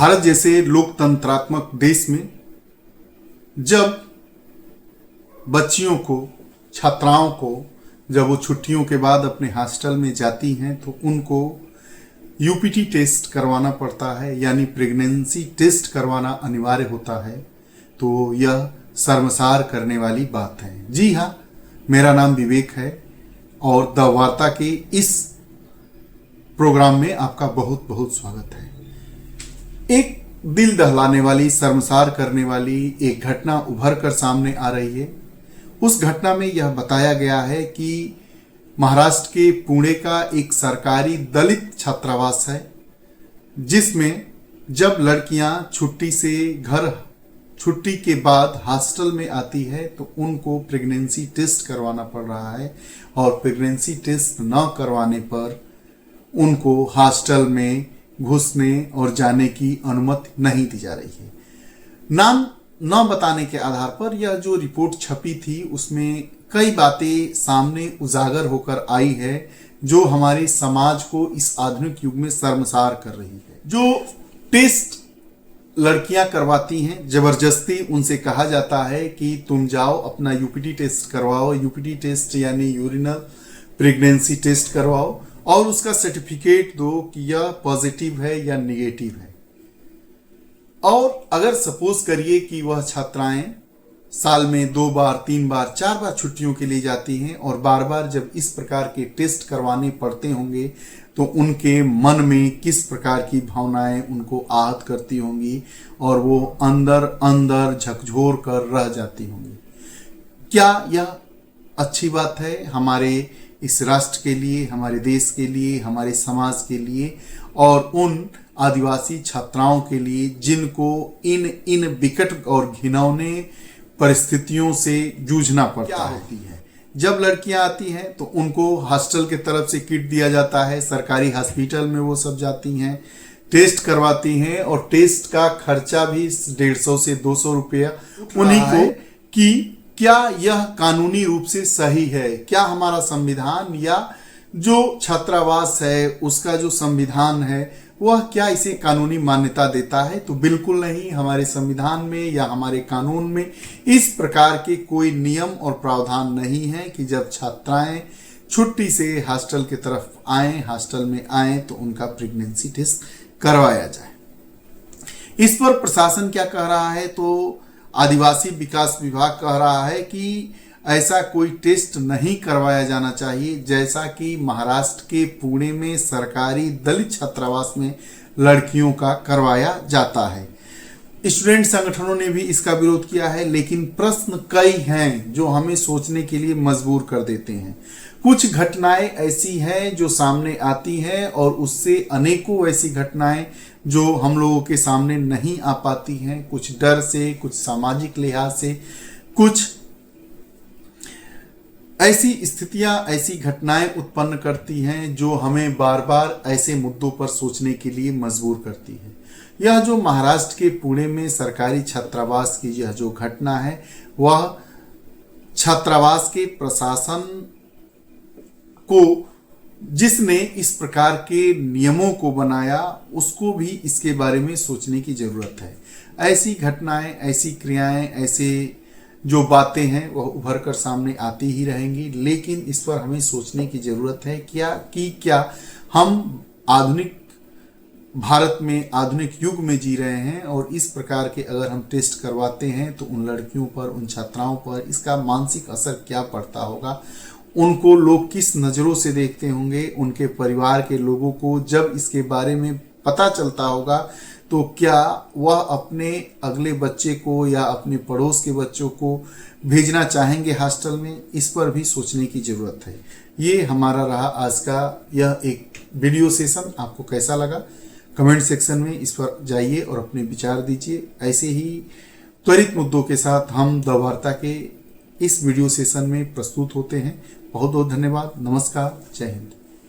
भारत जैसे लोकतंत्रात्मक देश में जब बच्चियों को, छात्राओं को जब वो छुट्टियों के बाद अपने हॉस्टल में जाती हैं तो उनको यूपीटी टेस्ट करवाना पड़ता है, यानी प्रेगनेंसी टेस्ट करवाना अनिवार्य होता है। तो यह शर्मसार करने वाली बात है। जी हाँ, मेरा नाम विवेक है और द वार्ता के इस प्रोग्राम में आपका बहुत बहुत स्वागत है। एक दिल दहलाने वाली, शर्मसार करने वाली एक घटना उभर कर सामने आ रही है। उस घटना में यह बताया गया है कि महाराष्ट्र के पुणे का एक सरकारी दलित छात्रावास है, जिसमें जब लड़कियां छुट्टी के बाद हॉस्टल में आती है तो उनको प्रेगनेंसी टेस्ट करवाना पड़ रहा है और प्रेगनेंसी टेस्ट न करवाने पर उनको हॉस्टल में घुसने और जाने की अनुमति नहीं दी जा रही है। नाम न बताने के आधार पर यह जो रिपोर्ट छपी थी उसमें कई बातें सामने उजागर होकर आई है जो हमारे समाज को इस आधुनिक युग में शर्मसार कर रही है। जो टेस्ट लड़कियां करवाती हैं, जबरदस्ती उनसे कहा जाता है कि तुम जाओ अपना यूपीटी टेस्ट करवाओ। यूपीटी टेस्ट यानी यूरिनल प्रेगनेंसी टेस्ट करवाओ और उसका सर्टिफिकेट दो कि यह पॉजिटिव है या निगेटिव है। और अगर सपोज करिए कि वह छात्राएं साल में 2 बार, 3 बार, 4 बार छुट्टियों के लिए जाती हैं और बार बार जब इस प्रकार के टेस्ट करवाने पड़ते होंगे तो उनके मन में किस प्रकार की भावनाएं उनको आहत करती होंगी और वो अंदर अंदर झकझोर कर रह जाती होंगी। क्या यह अच्छी बात है हमारे इस राष्ट्र के लिए, हमारे देश के लिए, हमारे समाज के लिए और उन आदिवासी छात्राओं के लिए जिनको इन विकट और घिनौने परिस्थितियों से जूझना पड़ता है। जब लड़कियां आती हैं तो उनको हॉस्टल की तरफ से किट दिया जाता है, सरकारी हॉस्पिटल में वो सब जाती हैं, टेस्ट करवाती हैं और टेस्ट का खर्चा भी 150 से 200 रुपया उन्हीं को। कि क्या यह कानूनी रूप से सही है? क्या हमारा संविधान या जो छात्रावास है उसका जो संविधान है वह क्या इसे कानूनी मान्यता देता है? तो बिल्कुल नहीं। हमारे संविधान में या हमारे कानून में इस प्रकार के कोई नियम और प्रावधान नहीं है कि जब छात्राएं छुट्टी से हॉस्टल की तरफ आए, हॉस्टल में आए तो उनका प्रेगनेंसी टेस्ट करवाया जाए। इस पर प्रशासन क्या कह रहा है? तो आदिवासी विकास विभाग कह रहा है कि ऐसा कोई टेस्ट नहीं करवाया जाना चाहिए जैसा कि महाराष्ट्र के पुणे में सरकारी दलित छात्रावास में लड़कियों का करवाया जाता है। स्टूडेंट संगठनों ने भी इसका विरोध किया है, लेकिन प्रश्न कई हैं जो हमें सोचने के लिए मजबूर कर देते हैं। कुछ घटनाएं ऐसी हैं जो सामने आती हैं और उससे अनेकों ऐसी घटनाएं जो हम लोगों के सामने नहीं आ पाती हैं, कुछ डर से, कुछ सामाजिक लिहाज से, कुछ ऐसी स्थितियां, ऐसी घटनाएं उत्पन्न करती हैं जो हमें बार बार ऐसे मुद्दों पर सोचने के लिए मजबूर करती है। यह जो महाराष्ट्र के पुणे में सरकारी छात्रावास की यह जो घटना है वह छात्रावास के प्रशासन को, जिसने इस प्रकार के नियमों को बनाया, उसको भी इसके बारे में सोचने की जरूरत है। ऐसी घटनाएं, ऐसी क्रियाएं, ऐसे जो बातें हैं वह उभर कर सामने आती ही रहेंगी, लेकिन इस पर हमें सोचने की जरूरत है क्या हम आधुनिक भारत में, आधुनिक युग में जी रहे हैं और इस प्रकार के अगर हम टेस्ट करवाते हैं तो उन लड़कियों पर, उन छात्राओं पर इसका मानसिक असर क्या पड़ता होगा, उनको लोग किस नज़रों से देखते होंगे, उनके परिवार के लोगों को जब इसके बारे में पता चलता होगा तो क्या वह अपने अगले बच्चे को या अपने पड़ोस के बच्चों को भेजना चाहेंगे हॉस्टल में? इस पर भी सोचने की ज़रूरत है। ये हमारा रहा आज का यह एक वीडियो सेशन। आपको कैसा लगा कमेंट सेक्शन में इस पर जाइए और अपने विचार दीजिए। ऐसे ही त्वरित मुद्दों के साथ हम द वार्ता के इस वीडियो सेशन में प्रस्तुत होते हैं। बहुत बहुत धन्यवाद। नमस्कार। जय हिंद।